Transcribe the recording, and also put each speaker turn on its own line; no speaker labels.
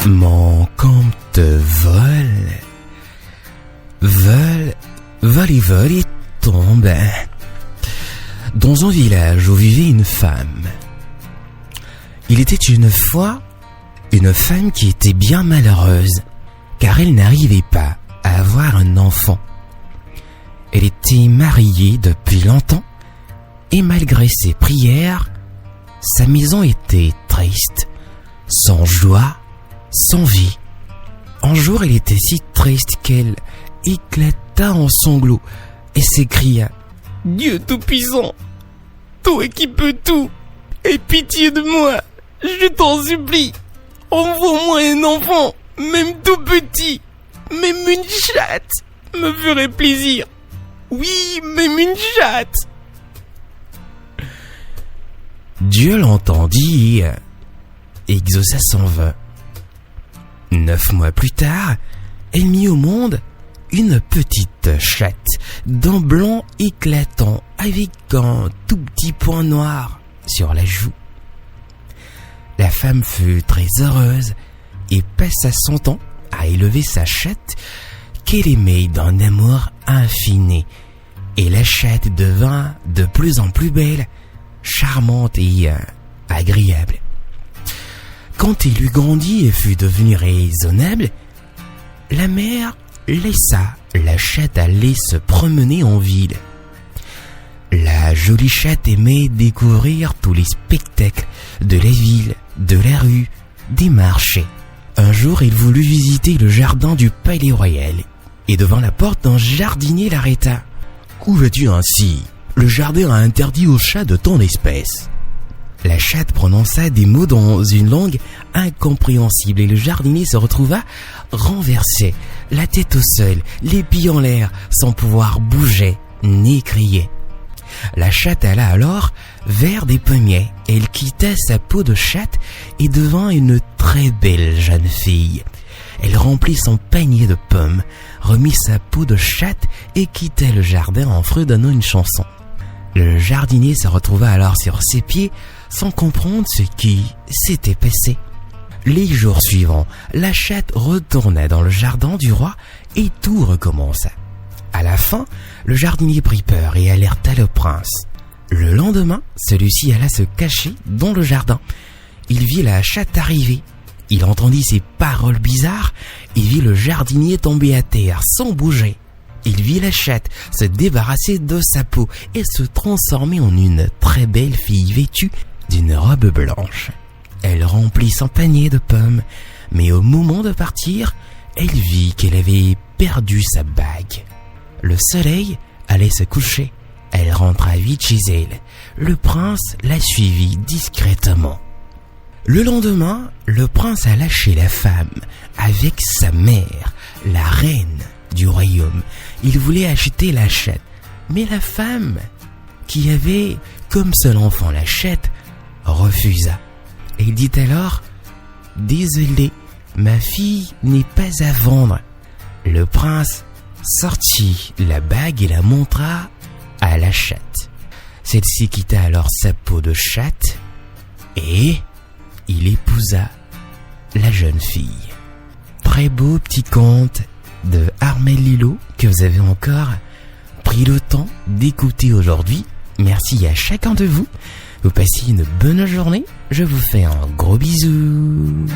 Mon conte vole et tombe dans un village où vivait une femme. Il était une fois une femme qui était bien malheureuse, car elle n'arrivait pas à avoir un enfant. Elle était mariée depuis longtemps, et malgré ses prières, sa maison était triste, sans joie, sans vie. Un jour, elle était si triste qu'elle éclata en sanglots et s'écria: « Dieu Tout-Puissant, toi qui peux tout, aie pitié de moi, je t'en supplie, envoie-moi un enfant, même tout petit, même une chatte me ferait plaisir. Oui, même une chatte. » Dieu l'entendit et exauça son vœu. 9 mois plus tard, elle mit au monde une petite chatte d'un blanc éclatant avec un tout petit point noir sur la joue. La femme fut très heureuse et passa son temps à élever sa chatte qu'elle aimait d'un amour infini. Et la chatte devint de plus en plus belle, charmante et agréable. Quand elle eut grandi et fut devenue raisonnable, la mère laissa la chatte aller se promener en ville. La jolie chatte aimait découvrir tous les spectacles de la ville, de la rue, des marchés. Un jour, elle voulut visiter le jardin du palais royal, et devant la porte, un jardinier l'arrêta. « Où vas-tu ainsi ? Le jardin a interdit aux chats de ton espèce. » La chatte prononça des mots dans une langue incompréhensible et le jardinier se retrouva renversé, la tête au sol, les pieds en l'air, sans pouvoir bouger ni crier. La chatte alla alors vers des pommiers. Elle quitta sa peau de chatte et devint une très belle jeune fille. Elle remplit son panier de pommes, remit sa peau de chatte et quitta le jardin en fredonnant une chanson. Le jardinier se retrouva alors sur ses pieds sans comprendre ce qui s'était passé. Les jours suivants, la chatte retourna dans le jardin du roi et tout recommença. À la fin, le jardinier prit peur et alerta le prince. Le lendemain, celui-ci alla se cacher dans le jardin. Il vit la chatte arriver. Il entendit ses paroles bizarres et vit le jardinier tomber à terre sans bouger. Il vit la chatte se débarrasser de sa peau et se transformer en une très belle fille vêtue d'une robe blanche. Elle remplit son panier de pommes, mais au moment de partir, elle vit qu'elle avait perdu sa bague. Le soleil allait se coucher. Elle rentra vite chez elle. Le prince la suivit discrètement. Le lendemain, le prince alla chez la femme avec sa mère, la reine du royaume. Il voulait acheter la chatte, mais la femme, qui avait comme seul enfant la chatte, refusa. Elle dit alors: « Désolé, ma fille n'est pas à vendre. » Le prince sortit la bague et la montra à la chatte. Celle-ci quitta alors sa peau de chatte et il épousa la jeune fille. Très beau petit conte de Armel Lillo que vous avez encore pris le temps d'écouter aujourd'hui. Merci à chacun de vous. Vous passez une bonne journée. Je vous fais un gros bisou.